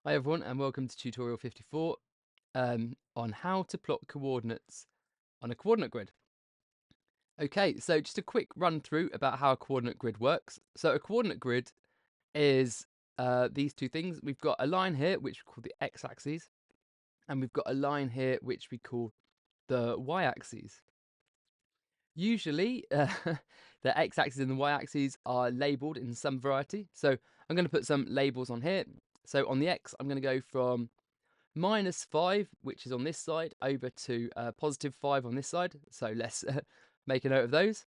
Hi everyone and welcome to tutorial 54 on how to plot coordinates on a coordinate grid. Okay, so just a quick run through about how a coordinate grid works. So a coordinate grid is these two things. We've got a line here which we call the x-axis, and we've got a line here which we call the y-axis. Usually the x-axis and the y-axis are labelled in some variety. So I'm going to put some labels on here. So on the x, I'm going to go from -5, which is on this side, over to +5 on this side. So let's make a note of those.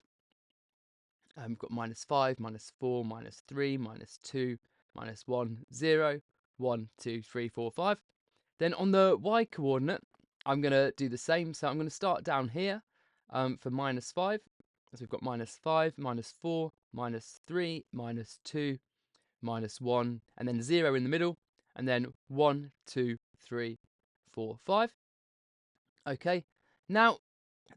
We've got -5, -4, -3, -2, -1, 0, 1, 2, 3, 4, 5. Then on the y coordinate, I'm going to do the same. So I'm going to start down here for -5. So we've got -5, -4, -3, -2, -1, and then 0 in the middle, and then 1, 2, 3, 4, 5. Okay, now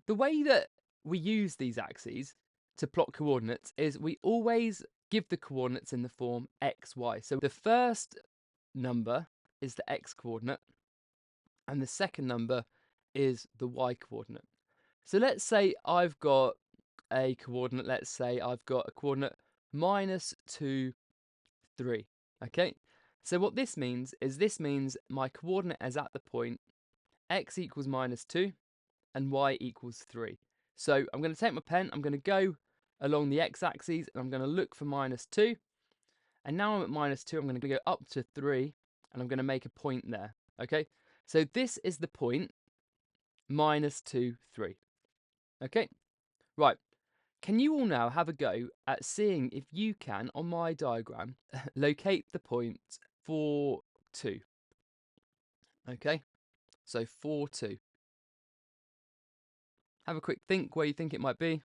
the way that we use these axes to plot coordinates is we always give the coordinates in the form x, y. So the first number is the x coordinate, and the second number is the y coordinate. So let's say I've got a coordinate, let's say I've got a coordinate -2, 3. Okay, so what this means is my coordinate is at the point x equals -2 and y equals 3. So I'm going to take my pen, I'm going to go along the x-axis, and I'm going to look for -2. And now I'm at -2, I'm going to go up to 3, and I'm going to make a point there. Okay, so this is the point -2, 3. Okay, right. Can you all now have a go at seeing if you can, on my diagram, locate the point 4, 2? Okay, so 4, 2. Have a quick think where you think it might be.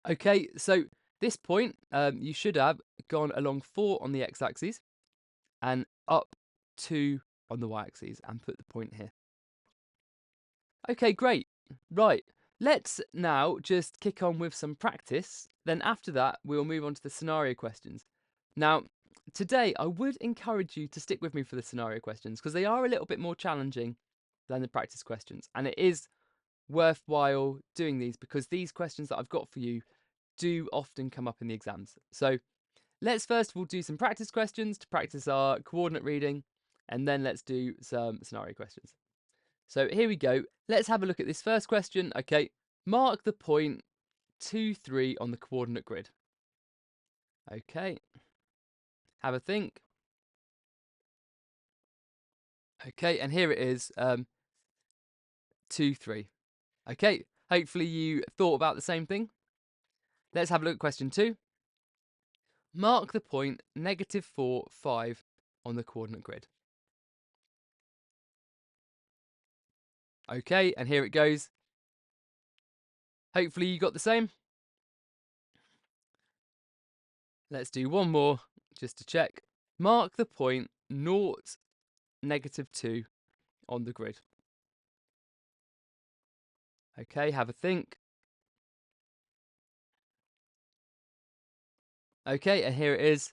Okay, so this point, you should have gone along 4 on the x-axis and up 2 on the y-axis and put the point here. Okay, great. Right, let's now just kick on with some practice. Then after that, we'll move on to the scenario questions. Now, today, I would encourage you to stick with me for the scenario questions because they are a little bit more challenging than the practice questions. And it is worthwhile doing these because these questions that I've got for you do often come up in the exams. So let's first of all do some practice questions to practice our coordinate reading, and then let's do some scenario questions. So here we go. Let's have a look at this first question. Okay, mark the point 2, 3 on the coordinate grid. Okay, have a think. Okay, and here it is, 2, 3. Okay, hopefully you thought about the same thing. Let's have a look at question 2. Mark the point -4, 5 on the coordinate grid. Okay, and here it goes. Hopefully you got the same. Let's do one more just to check. Mark the point 0, -2 on the grid. Okay, have a think. Okay, and here it is.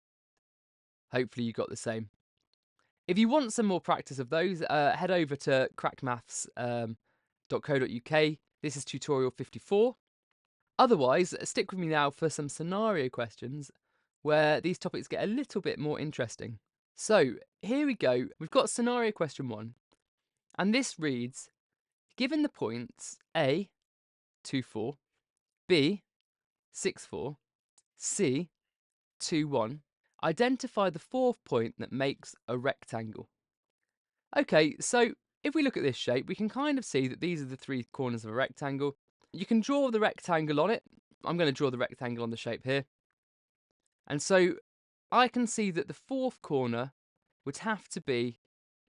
Hopefully you got the same. If you want some more practice of those, head over to crackmaths.co.uk. This is tutorial 54. Otherwise, stick with me now for some scenario questions where these topics get a little bit more interesting. So here we go. We've got scenario question 1, and this reads, given the points A, 2, 4, B, 6, 4, C, 2, 1, identify the fourth point that makes a rectangle. Okay, so if we look at this shape, we can kind of see that these are the 3 corners of a rectangle. You can draw the rectangle on it. I'm going to draw the rectangle on the shape here. And so I can see that the fourth corner would have to be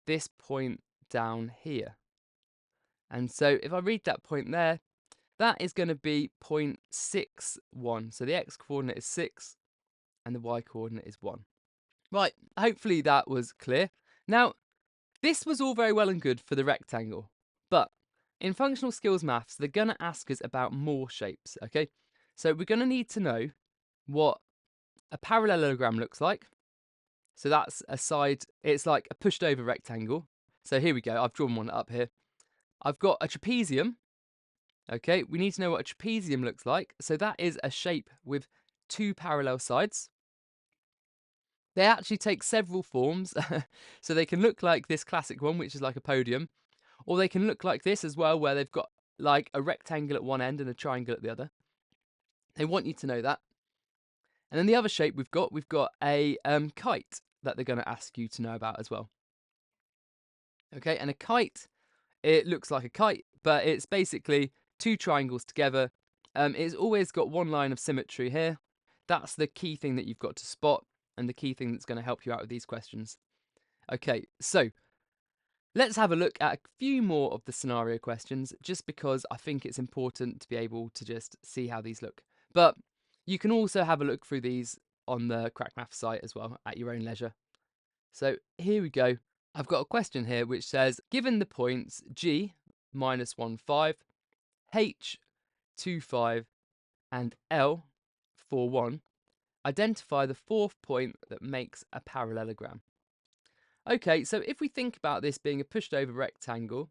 this point down here. And so if I read that point there, that is going to be 0.61. So the x coordinate is 6 and the y coordinate is 1. Right, hopefully that was clear. Now, this was all very well and good for the rectangle, but in functional skills maths, they're going to ask us about more shapes, okay? So we're going to need to know what a parallelogram looks like, So that's a side, it's like a pushed over rectangle. So here we go, I've drawn one up here. I've got a trapezium. Okay, we need to know what a trapezium looks like. So that is a shape with two parallel sides. They actually take several forms. So they can look like this classic one, which is like a podium, or they can look like this as well, where they've got like a rectangle at one end and a triangle at the other. They want you to know that. And then the other shape we've got a kite that they're going to ask you to know about as well. Okay, and a kite, it looks like a kite, but it's basically two triangles together. It's always got one line of symmetry here. That's the key thing that you've got to spot, and the key thing that's going to help you out with these questions. Okay, so let's have a look at a few more of the scenario questions, just because I think it's important to be able to just see how these look. But you can also have a look through these on the Crack Maths site as well at your own leisure. So here we go. I've got a question here which says, given the points G, -1, 5, H, 2, 5, and L, 4, 1, identify the fourth point that makes a parallelogram. Okay, so if we think about this being a pushed over rectangle,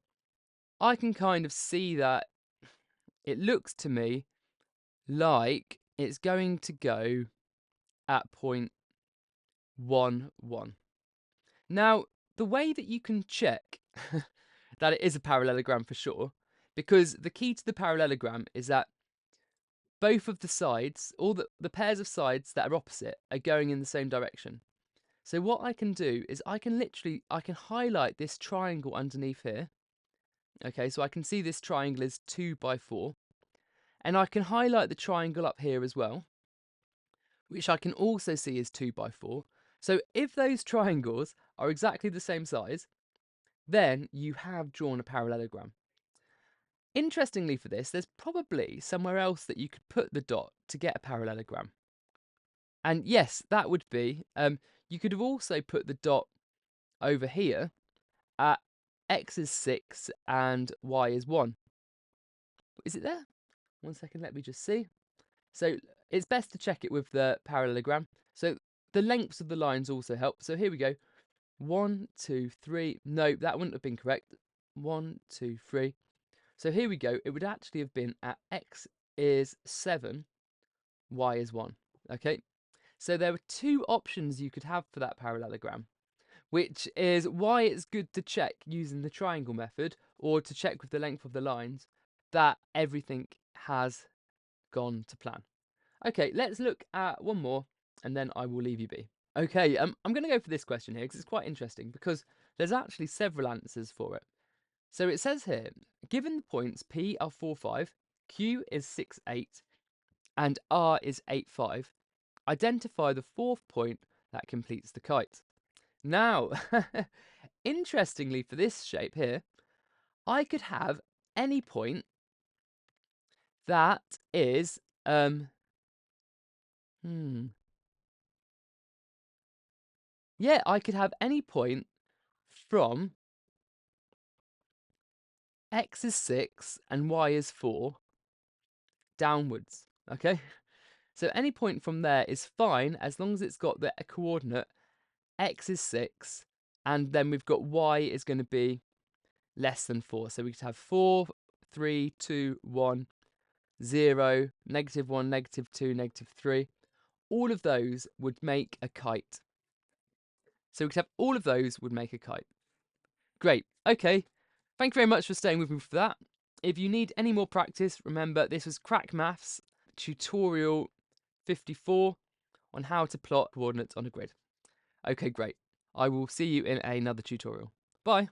I can kind of see that it looks to me like it's going to go at point 1, 1. Now, the way that you can check that it is a parallelogram for sure, because the key to the parallelogram is that both of the sides, all the pairs of sides that are opposite, are going in the same direction. So what I can do is I can highlight this triangle underneath here. Okay, so I can see this triangle is 2 by 4. And I can highlight the triangle up here as well, which I can also see is 2 by 4. So if those triangles are exactly the same size, then you have drawn a parallelogram. Interestingly for this, there's probably somewhere else that you could put the dot to get a parallelogram. And yes, that would be, you could have also put the dot over here at x is 6 and y is 1. Is it there? 1 second, let me just see. So it's best to check it with the parallelogram. So the lengths of the lines also help. So here we go. 1, 2, 3. No, that wouldn't have been correct. 1, 2, 3. So here we go. It would actually have been at x is 7, y is 1. Okay. So there are two options you could have for that parallelogram, which is why it's good to check using the triangle method, or to check with the length of the lines, that everything has gone to plan. Okay, let's look at one more and then I will leave you be. Okay, I'm going to go for this question here because it's quite interesting, because there's actually several answers for it. So it says here, given the points P are 4, 5, Q is 6, 8, and R is 8, 5, identify the fourth point that completes the kite. Now, interestingly for this shape here, I could have any point that is, yeah, I could have any point from x is 6 and y is 4 downwards, okay? So any point from there is fine as long as it's got the coordinate x is 6 and then we've got y is going to be less than 4. So we could have 4, 3, 2, 1, 0, -1, -2, -3. All of those would make a kite. So we could have all of those would make a kite. Great. Okay. Thank you very much for staying with me for that. If you need any more practice, remember this was Crack Maths tutorial 54 on how to plot coordinates on a grid. Okay, great. I will see you in another tutorial. Bye.